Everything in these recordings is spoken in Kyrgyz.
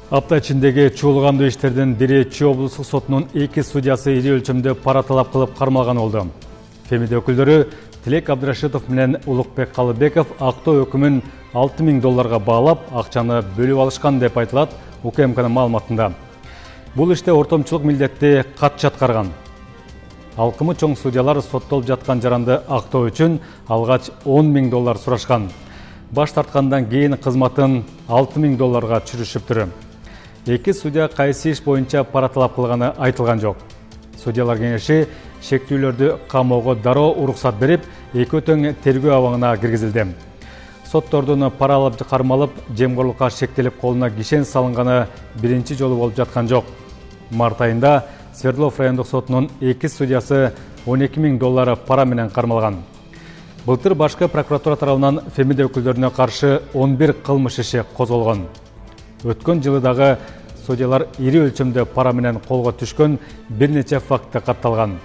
Апта ичиндеги чуулгандуу иштердин бири Чүй облустук сотунун 2 судьясы ири өлчөмдө пара талап кылып кармалган болду. Фемиде өкүлдөрү Тилек Абдрашитов менен Улукбек Калыбеков актоо өкүмүн $6,000 баалап, акчаны бөлүп алышкан деп айтылат УКМКнын маалыматында. Бул иште ортомчулук милдетти катчы аткарган. Алкымы чоң судьялар соттолуп жаткан жаранды актоо үчүн алгач $10,000 сурашкан. Баш тарткандан кийин кызматын $6,000 чүрүшүптүр. Эки судья кайсы иш боюнча пара талап кылганы айтылган жок. Судьялар кеңеши шектүүлөрдү камоого дароо уруксат берип, эки тең тергөө абагына киргизилди. Соттордун пара алып кармалып, жемкорлукка шектелип колуна кишен салынганы биринчи жолу болуп жаткан жок. Март айында Свердлов райондук сотунун 2 судьясы $12,000 пара менен кармалган. Былтыр башкы прокуратура тарабынан Фемиде өкүлдөрүнө каршы 11 кылмыш иши козголгон. Өткөн жылы дагы судьялар ири өлчөмдө пара менен колго түшкөн бир нече факты катталган.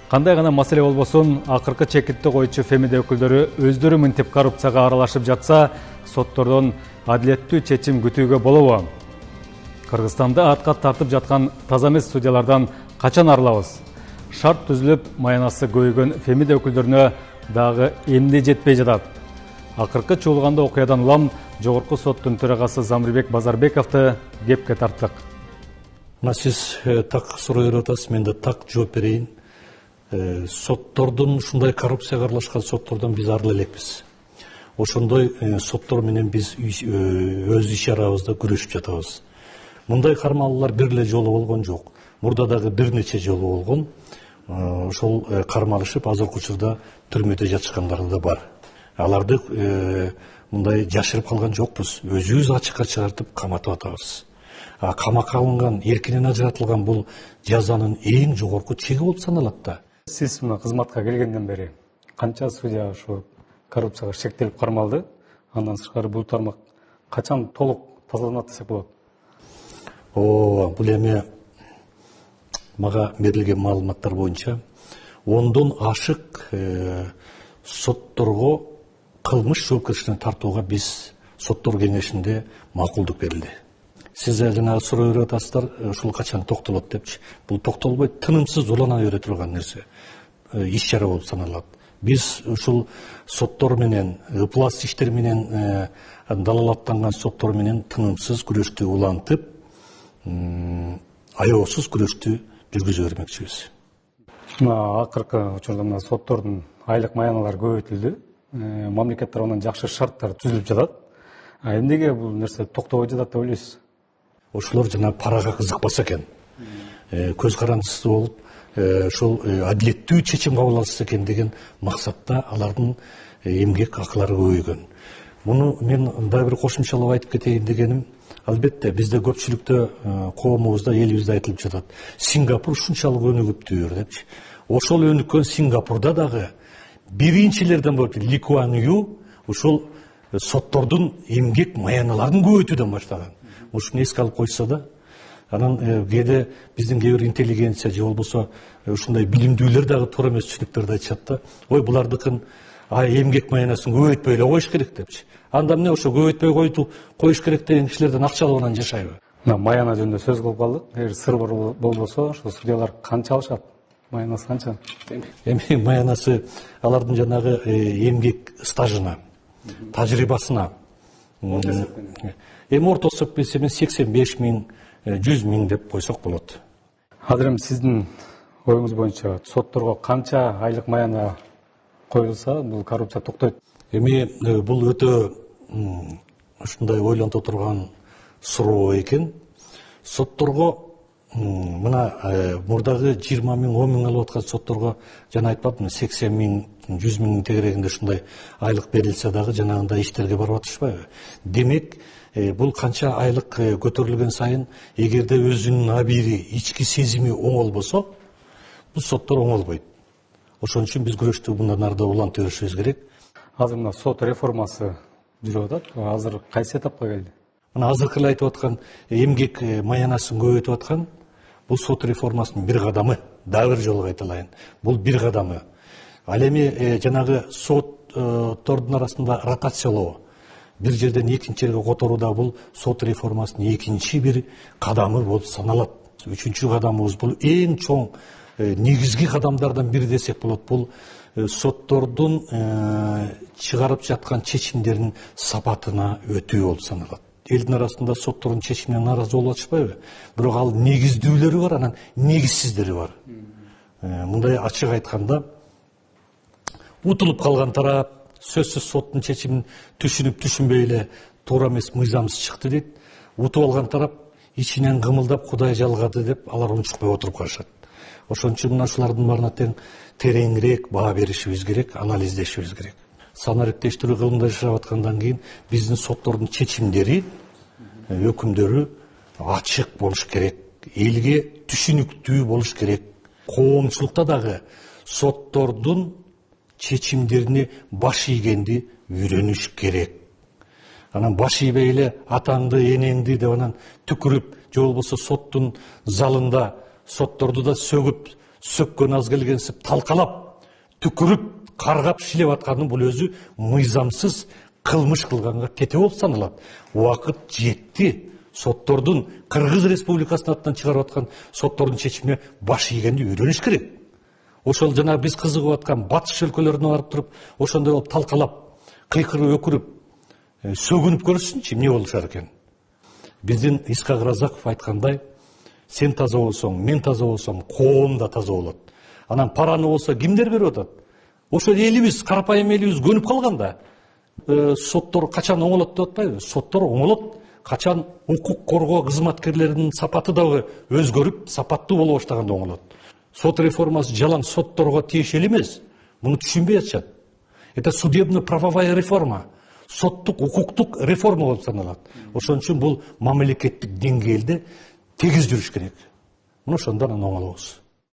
Кандай гана маселе болбосун, акыркы чекитти койчу Фемиде өкүлдөрү өздөрү мынтип коррупцияга аралашып жатса, соттордон адилеттүү чечим күтүүгө болобу? Кыргызстанда атка тартып жаткан таза эмес судьялардан качан арылабыз? Шарт түзүлүп, маянасы көйгөн Фемиде өкүлдөрүнө дагы эмне жетпей жатат? Акыркы чуулгандуу окуядан улам Жогорку соттун төрагасы Замирбек Базарбековду кепке тарттык. Сиз так суроо берип атасыз, мен да так жооп берейин. Соттордун ушундай коррупцияга аралашкан соттордон биз арыла элекпиз. Ошондой соттор менен биз өз иш арабызда күрөшүп жатабыз. Мындай кармалуулар бир эле жолу болгон жок. Мурда дагы бир нече жолу болгон. Ошол кармалышып, азыркы учурда түрмөдө жатышкандар да бар. Аларды мындай жашырып калган жокпуз. Өзүбүз ачыкка чыгартып каматып атабыз. Камакка алынган, эркинен ажыратылган бул жазанын эң жогорку чеги болуп саналат да. Сиз мына кызматка келгенден бери канча судья ушу коррупцияга шектелип кармалды? Андан тышкары бул тармак качан толук тазаланат десек болот? Бул эми мага берилген маалыматтар боюнча 10дон ашык сотторго кылмыш жоопкерчилигине тартууга биз соттор кеңешинде макулдук берилди. Сиз жана суроо берип атасыздар, ушул качан токтолот депчи. Бул токтолбой тынымсыз улана бере турган нерсе. Иш чара болуп саналат. Биз ушул соттор менен, ыплас иштер менен, далалаттанган соттор менен тынымсыз күрөштү улантып, аеосуз күрөштү жүргүзө бермекчибиз. Акыркы учурда соттордун айлык маяналары көбөйтүлдү. Мамлекет тарабынан жакшы шарттар түзүлүп жатат. Эмнеге бул нерсе токтобой жатат деп ойлойсуз? Ошолор жана парага кызыкпаса экен. Көз карандысыз болуп, ошол адилеттүү чечим кабыл алышса экен деген максатта алардын эмгек акылары көбөйгөн. Муну мен дагы бир кошумчалап айтып кетейин дегеним, албетте бизде көпчүлүктө, коомубузда, элибизде айтылып жатат. Сингапур ушунчалык өнүгүптүр депчи. Ошол өнүккөн Сингапурда дагы биринчилерден болуп Ли Куан Ю ушул соттордун эмгек маяналарын көбөйтүүдөн баштаган. Ушуну эске алып койсо да, анан кээде биздин кээ бир интеллигенция же болбосо ушундай билимдүүлөр дагы туура эмес түшүнүктөрдү айтышат да. Булардыкын эмгек маянасын көбөйтпөй эле коюш керек депчи. Анда эмне ошо көбөйтпөй коюш керек деген кишилерден акча алып анан жашайбы? Маяна жөнүндө сөз кылып калдык. Эгер сыр болбосо, ошо судьялар канча алышат? Маянасы канча? Эми маянасы алардын жанагы эмгек стажына, тажрыйбасына. Эми ортосу эсебинен 85.000, 100.000 деп койсок болот. Азыр эми сиздин оюңуз боюнча сотторго канча айлык маяна коюлса, бул коррупция токтойт? Эми бул өтө ушундай ойлонто турган суроо экен. Сотторго мына мурдагы 20.000, 10.000 алып аткан сотторго жана айтпадымбы, 80.000, 100.000 тегерегинде ушундай айлык берилсе дагы жанагындай иштерге барып атышпайбы? Демек, бул канча айлык көтөрүлгөн сайын, эгерде өзүнүн абийири, ички сезими оңолбосо, бул соттор оңолбойт. Ошон үчүн биз күрөштү мындан ары да улантып беришибиз керек. Азыр мына сот реформасы жүрүп атат. Азыр кайсы этапка келди? Мына азыркы эле айтып аткан эмгек маянасын көбөйтүп аткан бул сот реформасынын бир кадамы. Дагы бир жолу кайталайын. Бул бир кадамы. Ал эми жанагы соттордун арасында ротациялоо, бир жерден экинчи жерге которууда бул сот реформасынын экинчи бир кадамы болуп саналат. Үчүнчү кадамыбыз бул эң чоң негизги кадамдардан бири десек болот. Бул соттордун чыгарып жаткан чечимдердин сапатына өтүү болуп саналат. Элдин арасында соттордун чечимине нааразы болуп атышпайбы? Бирок ал негиздүүлөрү бар, анан негизсиздери бар. Мындай ачык айтканда, утулуп калган тарап сөзсүз соттун чечимин түшүнүп түшүнбөй эле туура эмес мыйзамсыз чыкты дейт. Утуп алган тарап ичинен кымылдап Кудай жалгады деп алар унчукпай отуруп калышат. Ошон үчүн мына ушулардын баарына тең тереңирээк баа беришибиз керек, анализдешибиз керек. Санаа ириктештирүү кылымында жашап аткандан кийин биздин соттордун чечимдери, өкүмдөрү ачык болуш керек, элге түшүнүктүү болуш керек. Коомчулукта дагы соттордун чечимдерине баш ийгенди үйрөнүш керек. Анан баш ийбей эле атаңды, энеңди деп анан түкүрүп, же болбосо соттун залында сотторду да сөгүп, сөккөн аз келгенсип талкалап, түкүрүп, каргап, шилеп аткандын бул өзү мыйзамсыз кылмыш кылганга кете болуп саналат. Убакыт жетти. Соттордун Кыргыз Республикасынын атынан чыгарып аткан соттордун чечимине баш ийгенди үйрөнүш керек. Ошол жана биз кызыгып аткан батыш өлкөлөрүнө барып туруп, ошондой болуп талкалап, кыйкырып, өкүрүп, сөгүнүп көрсүнчү эмне болушар экен. Биздин Исхак Разаков айткандай, сен таза болсоң, мен таза болсом, коом да таза болот. Анан параны болсо кимдер берип атат? Ошо элибиз, карапайым элибиз көнүп калганда, соттор качан оңолот деп атпайбы? Соттор оңолот. Качан укук коргоо кызматкерлеринин сапаты дагы өзгөрүп, сапаттуу боло баштаганда оңолот. Сот реформасы жалаң сотторго тиешелүү эмес. Муну түшүнбөй атышат. Это судебно-правовая реформа. Соттук, укуктук реформа болуп саналат. Ошон үчүн бул мамлекеттик деңгээлде тегиз жүрүш керек. Мына ошондон оңолобуз.